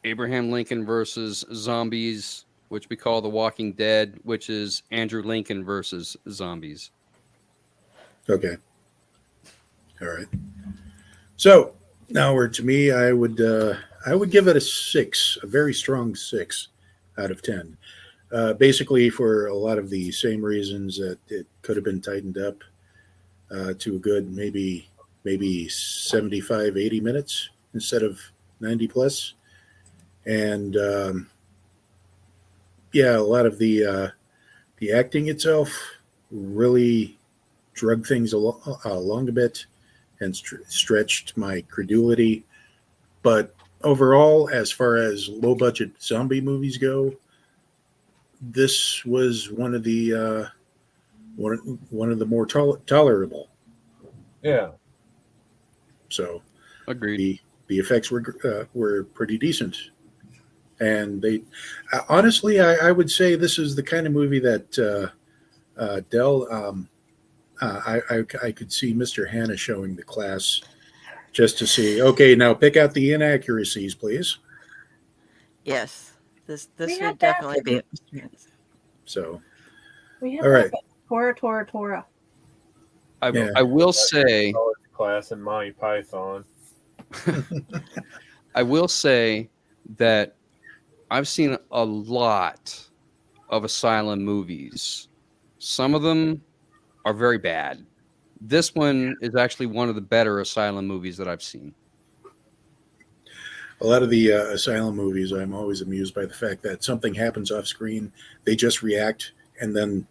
Abraham Lincoln versus zombies, which we call The Walking Dead, which is Andrew Lincoln versus zombies.
Okay. All right. So now we're to me. I would give it a 6, a very strong 6 out of 10. Basically, for a lot of the same reasons that it could have been tightened up to a good maybe 75, 80 minutes instead of 90 plus. And yeah, a lot of the acting itself really drug things along a bit and stretched my credulity. But overall, as far as low budget zombie movies go, this was one of the more tolerable.
Yeah.
So
Agreed.
The effects were pretty decent, and they honestly, I would say this is the kind of movie that Dell. I could see Mr. Hanna showing the class just to see. Okay, now pick out the inaccuracies, please.
Yes, this
We had
would definitely be.
So,
We had
all right.
Tora.
I will say,
Class in Monty Python.
I will say that I've seen a lot of Asylum movies. Some of them are very bad. This one is actually one of the better Asylum movies that I've seen.
A lot of the Asylum movies, I'm always amused by the fact that something happens off screen, they just react, and then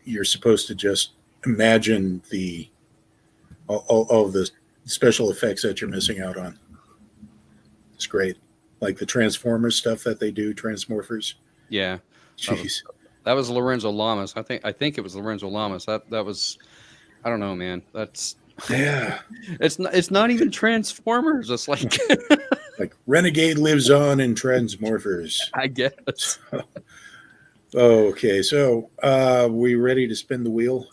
you're supposed to just imagine all of the special effects that you're missing out on. It's great. Like the Transformers stuff that they do, Transmorphers.
Yeah.
Jeez.
That was Lorenzo Lamas. I think it was Lorenzo Lamas. That was, I don't know, man. That's
Yeah.
it's not even Transformers. It's like
Like Renegade lives on in Transmorphers.
I guess.
Okay, so we ready to spin the wheel?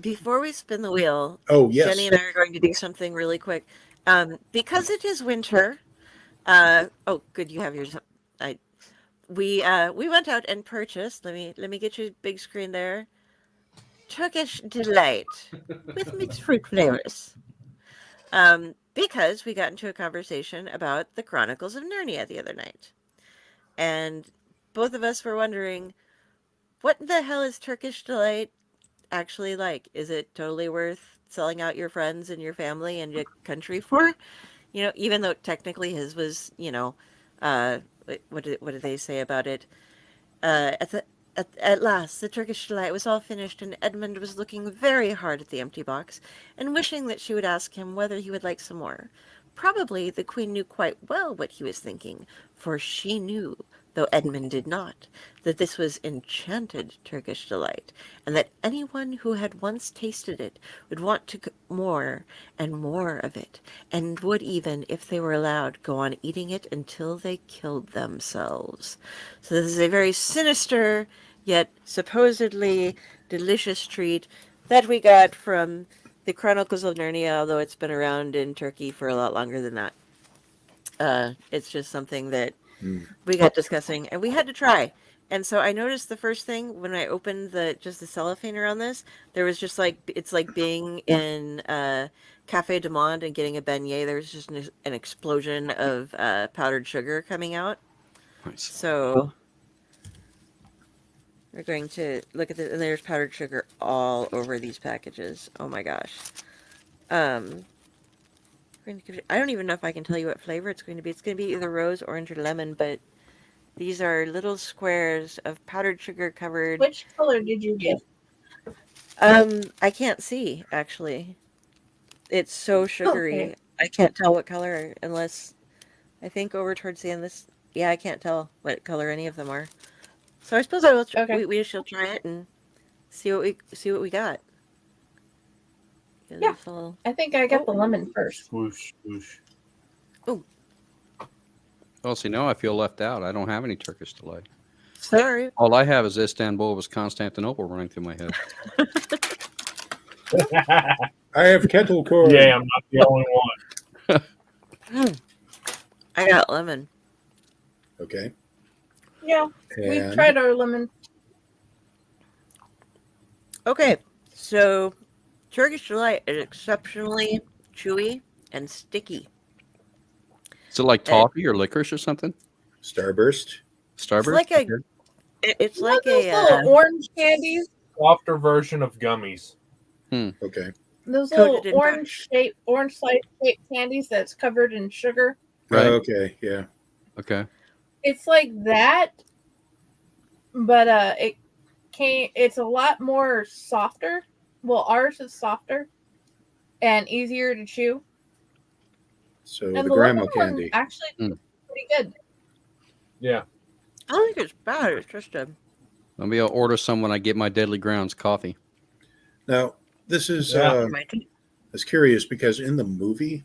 Before we spin the wheel,
Oh, yes.
Jenny and I are going to do something really quick. Because it is winter. Oh, good. You have yours. We went out and purchased. Let me get you a big screen there. Turkish delight with mixed fruit flavors. Because we got into a conversation about the Chronicles of Narnia the other night, and both of us were wondering, what the hell is Turkish delight actually like? Is it totally worth selling out your friends and your family and your country for? Even though technically his was, what did they say about it? At last, the Turkish delight was all finished, and Edmund was looking very hard at the empty box and wishing that she would ask him whether he would like some more. Probably the queen knew quite well what he was thinking, for she knew, though Edmund did not, that this was enchanted Turkish delight, and that anyone who had once tasted it would want more and more of it, and would even, if they were allowed, go on eating it until they killed themselves. So this is a very sinister, yet supposedly delicious treat that we got from the Chronicles of Narnia, although it's been around in Turkey for a lot longer than that. It's just something that we got discussing, and we had to try. And so I noticed the first thing when I opened the cellophane around this, there was just it's like being in Cafe du Monde and getting a beignet. There was just an explosion of powdered sugar coming out.
Nice.
So we're going to look at this, and there's powdered sugar all over these packages. Oh my gosh. I don't even know if I can tell you what flavor it's going to be. It's going to be either rose, orange, or lemon, but these are little squares of powdered sugar covered.
Which color did you get?
I can't see, actually. It's so sugary.
Okay.
I can't tell what color unless I think over towards the end this. Yeah, I can't tell what color any of them are. So I suppose I will.
Okay.
We shall try it and see what we got.
Yeah. I think I got the lemon first.
Swoosh, swoosh.
Well, see, now I feel left out. I don't have any Turkish delight.
Sorry.
All I have is Istanbul was Constantinople running through my head.
I have kettle corn.
Yeah, I'm not the only one.
I got lemon.
Okay.
Yeah, we
And
tried our lemon.
Okay, so Turkish delight is exceptionally chewy and sticky.
Is it like toffee or licorice or something?
Starburst.
Starburst?
It's like it's like
those
a
little orange candies.
Softer version of gummies.
Okay.
Those
Coated
little
in
orange slice shaped candies that's covered in sugar.
Right.
Okay. Yeah.
Okay.
It's like that, but it's a lot more softer. Well, ours is softer and easier to chew.
So
And
the
the
grandma
lemon one
candy.
actually pretty good.
Yeah.
I don't think it's bad. It's just
Maybe I'll order some when I get my Deadly Grounds coffee.
Now, this is
Yeah.
my
I was curious because in the movie,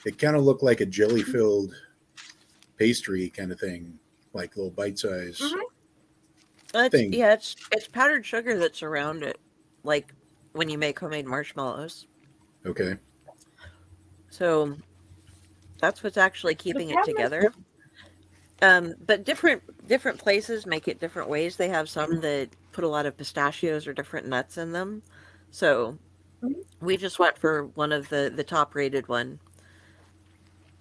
it kind of looked like a jelly-filled pastry kind of thing, like little bite-size. thing.
Yeah, it's powdered sugar that's around it, like when you make homemade marshmallows.
Okay.
So that's what's actually keeping it
problem is-
together. But different places make it different ways. They have some that put a lot of pistachios or different nuts in them. So we just went for one of the top rated one.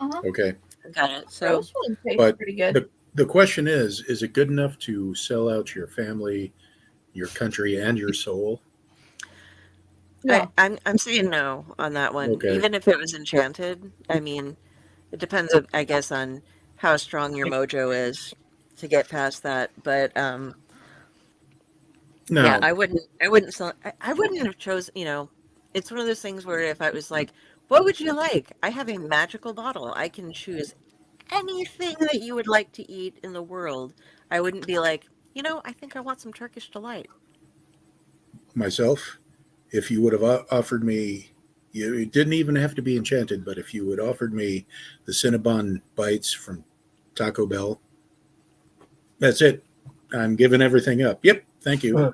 Okay.
Got it. So
Those ones taste
But
pretty good.
the question is it good enough to sell out your family, your country, and your soul?
No.
I'm saying no on that one.
Okay.
Even if it was enchanted, I mean, it depends, I guess, on how strong your mojo is to get past that. But
No.
yeah, I wouldn't sell. I wouldn't have chosen. It's one of those things where if I was like, "What would you like?" I have a magical bottle. I can choose anything that you would like to eat in the world. I wouldn't be like, I think I want some Turkish delight.
Myself, if you would have offered me, it didn't even have to be enchanted, but if you would offered me the Cinnabon bites from Taco Bell, that's it. I'm giving everything up. Yep. Thank you.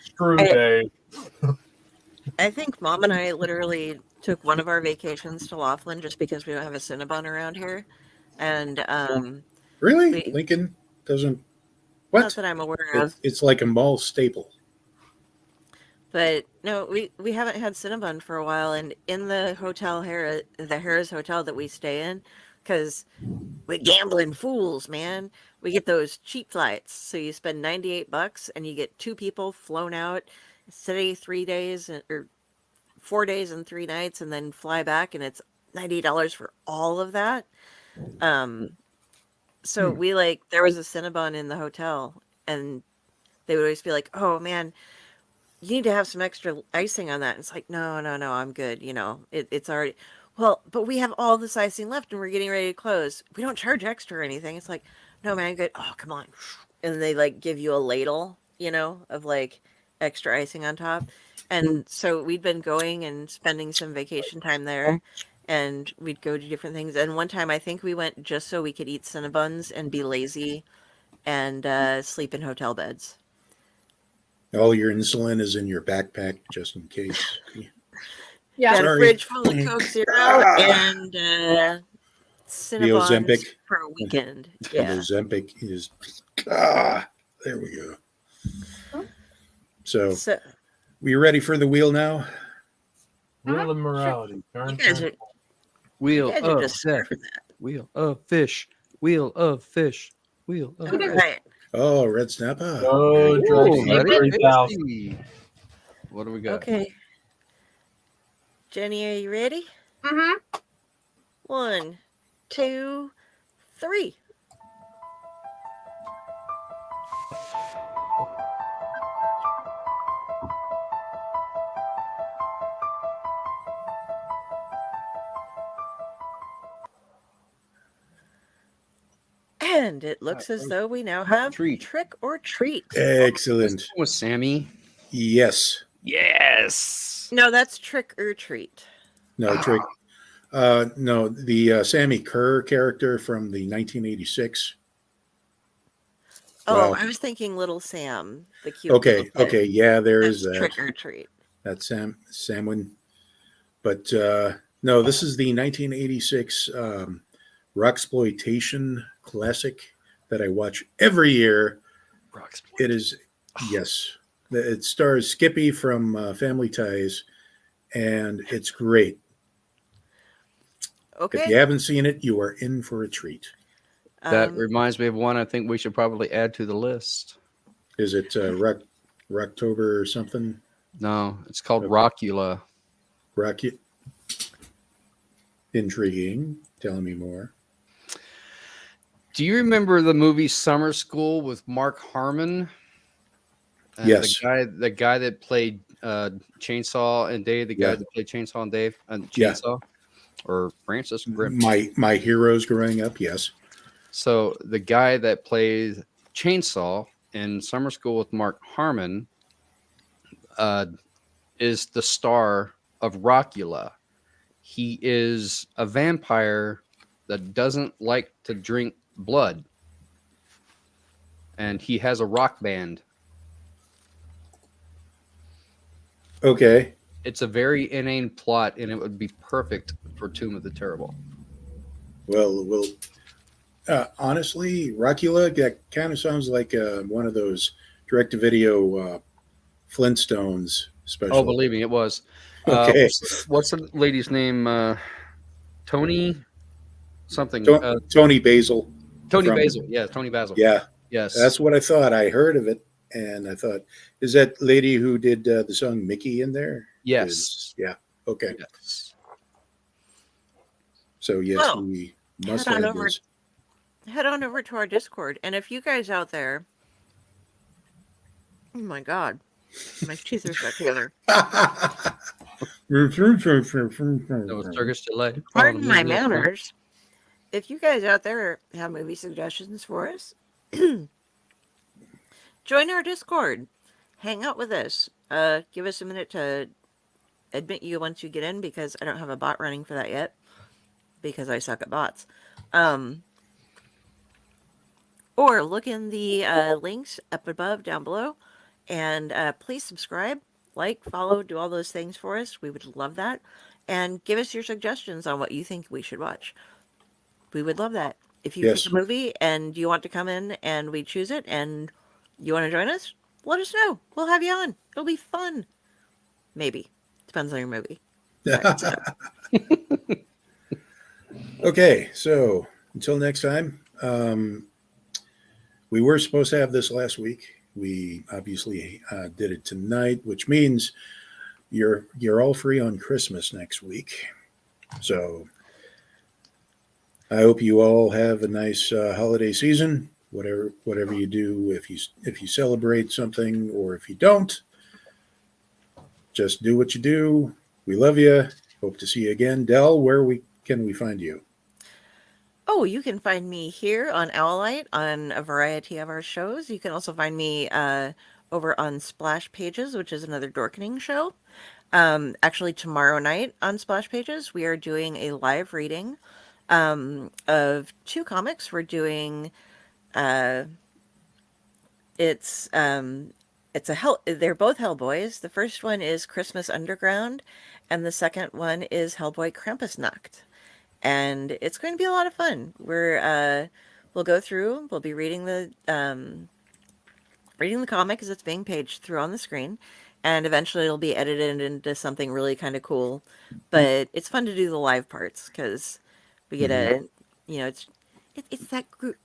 Screw Dave.
I think Mom and I literally took one of our vacations to Laughlin just because we don't have a Cinnabon around here. And
Really?
we,
Lincoln doesn't.
not
What?
that I'm aware of,
It's like a mall staple.
but no, we haven't had Cinnabon for a while. And in the hotel the Harris Hotel that we stay in, because we're gambling fools, man. We get those cheap flights. So you spend $98 and you get two people flown out, stay 3 days or 4 days and 3 nights, and then fly back, and it's $90 for all of that. Um, so we there was a Cinnabon in the hotel, and they would always be like, "Oh man, you need to have some extra icing on that." And it's like, no, no, no, I'm good. It's already. Well, but we have all this icing left, and we're getting ready to close. We don't charge extra or anything. It's like, no, man, good. Oh, come on, and they give you a ladle, of extra icing on top. And so we'd been going and spending some vacation time there, and we'd go to different things. And one time, I think we went just so we could eat Cinnabons and be lazy and sleep in hotel beds.
All your insulin is in your backpack just in case.
Yeah.
Got a
Sorry.
fridge full of Coke Zero and Cinnabons
Ozempic.
for a weekend.
The
Yeah.
Ozempic is. There we go. So,
So
we ready for the wheel now?
Wheel of morality.
you guys are,
Wheel
you guys are
of
just
death.
surfing that.
Wheel of fish. Wheel of fish. Wheel of
All right.
Oh, red snapper.
Go,
Ooh,
Dragon
ready?
3000.
What do we got?
Okay. Jenny, are you ready?
Mm-hmm.
1, 2, 3. And it looks as though we now have
Treat.
trick or treat.
Excellent.
With Sammy.
Yes.
Yes.
No, that's trick or treat.
No, trick. No, the Sammy Kerr character from the 1986.
Oh,
Wow.
I was thinking Little Sam, the cute.
Okay.
little kid.
Okay. Yeah, there
That's
is that.
trick or treat.
That's Samwin. But no, this is the 1986 rocksploitation classic that I watch every year. It is, yes. It stars Skippy from Family Ties, and it's great.
Okay.
If you haven't seen it, you are in for a treat.
That reminds me of one I think we should probably add to the list.
Is it Rocktober or something?
No, it's called
Okay.
Rockula.
Rocky. Intriguing. Tell me more.
Do you remember the movie Summer School with Mark Harmon?
Yes.
The guy that played Chainsaw and Dave, the guy
Yeah.
that played Chainsaw and Dave, and
Yeah.
Chainsaw, or Francis Grimm.
My heroes growing up, yes.
So the guy that plays Chainsaw in Summer School with Mark Harmon is the star of Rockula. He is a vampire that doesn't like to drink blood, and he has a rock band.
Okay.
It's a very inane plot, and it would be perfect for Tomb of the Terrible.
Well, honestly, Rockula, that kind of sounds like one of those direct-to-video Flintstones special.
Oh, believe me, it was.
Okay.
What's the lady's name? Tony something.
Tony Basil.
Tony
from-
Basil. Yeah, Tony Basil.
Yeah,
Yes.
that's what I thought. I heard of it, and I thought, is that lady who did the song Mickey in there?
Yes.
Yeah. Okay.
Yes.
So, yes,
Well,
we must
head on
have
over.
this.
Head on over to our Discord, and if you guys out there, oh my God, my teeth are stuck together.
That was Turkish delay.
Pardon my manners. If you guys out there have movie suggestions for us, join our Discord. Hang out with us. Give us a minute to admit you once you get in, because I don't have a bot running for that yet, because I suck at bots. Or look in the links up above, down below, and please subscribe. like, follow, do all those things for us. We would love that. And give us your suggestions on what you think we should watch. We would love that. If you pick
Yes.
a movie and you want to come in and we choose it and you want to join us, let us know. We'll have you on. It'll be fun. Maybe. Depends on your movie. But,
Okay, so until next time, we were supposed to have this last week. We obviously did it tonight, which means you're all free on Christmas next week. So I hope you all have a nice holiday season. Whatever you do, if you celebrate something or if you don't, just do what you do. We love you. Hope to see you again. Del, can we find you?
oh, you can find me here on Owlite on a variety of our shows. You can also find me over on Splash Pages, which is another Dorkening show. Actually, tomorrow night on Splash Pages, we are doing a live reading of 2 comics. We're doing they're both Hellboys. The first one is Christmas Underground, and the second one is Hellboy Krampusnacht. And it's going to be a lot of fun. We'll go through, we'll be reading the comic as it's being paged through on the screen, and eventually it'll be edited into something really kind of cool. But it's fun to do the live parts because we get it's that group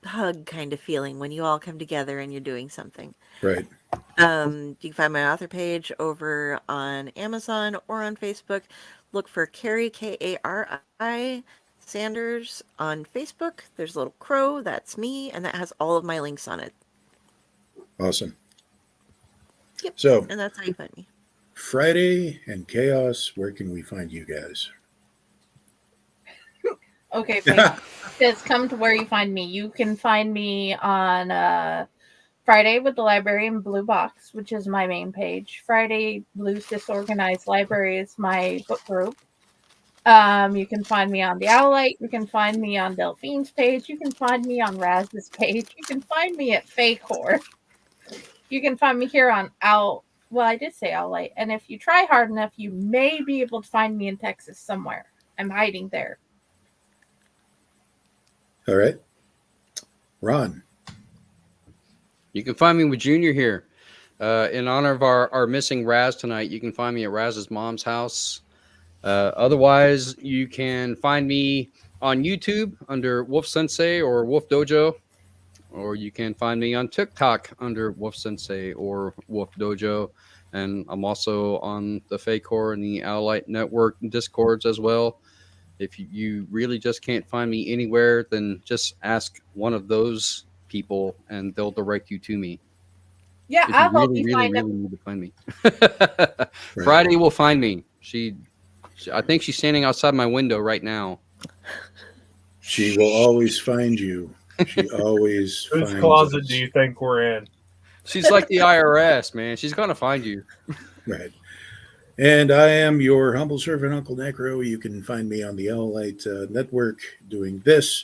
hug kind of feeling when you all come together and you're doing something.
Right.
You can find my author page over on Amazon or on Facebook. Look for Carrie, Kari Sanders on Facebook. There's a little crow, that's me, and that has all of my links on it.
Awesome.
Yep.
So,
And that's how you find me.
Friday and Chaos, where can we find you guys?
Okay, just come to where you find me. You can find me on Friday with the Librarian Blue Box, which is my main page. Friday Blues Disorganized Library is my book group. You can find me on the Owlite. You can find me on Delphine's page. You can find me on Raz's page. You can find me at Fakehor. You can find me here on Well, I did say Owlite. And if you try hard enough, you may be able to find me in Texas somewhere. I'm hiding there.
All right. Ron.
You can find me with Junior here. In honor of our missing Raz tonight, you can find me at Raz's mom's house. Otherwise, you can find me on YouTube under Wolf Sensei or Wolf Dojo, or you can find me on TikTok under Wolf Sensei or Wolf Dojo. And I'm also on the Fakehor and the Owlite Network Discords as well. If you really just can't find me anywhere, then just ask one of those people and they'll direct you to me.
Yeah,
If
I'll help
really,
you
really,
find
really
him.
need to find me. Friday will find me. I think she's standing outside my window right now.
She will always find you. She always
Whose
finds
closet
us.
do you think we're in?
She's like the IRS, man. She's gonna find you.
Right. And I am your humble servant, Uncle Necro. You can find me on the Owlite Network doing this.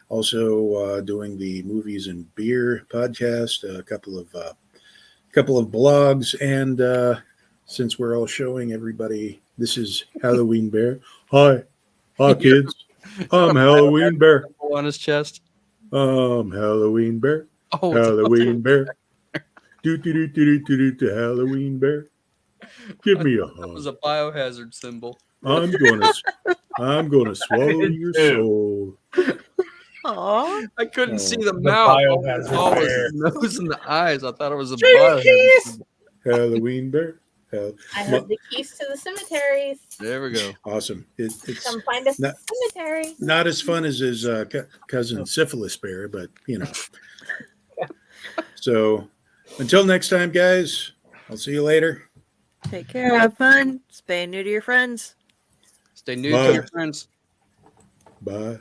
Also doing the Movies and Beer podcast, a couple of blogs, and since we're all showing everybody, this is Halloween Bear. Hi kids. I'm Halloween Bear.
On his chest.
Halloween Bear.
Oh, it's
Halloween Bear. Do Halloween Bear. Give me a hug.
That was a biohazard symbol.
I'm gonna swallow your soul.
Aww.
I couldn't see the
The
mouth.
biohazard
All was
bear.
the nose and the eyes. I thought it was a biohazard symbol.
Halloween Bear.
I have the keys to the cemeteries.
There we go.
Awesome. It's
Come find us
not-
at the cemetery.
not as fun as his cousin Syphilis Bear, but you know. So until next time, guys, I'll see you later.
Take care. Have fun. Stay new to your friends.
Stay new
Bye.
to your friends.
Bye.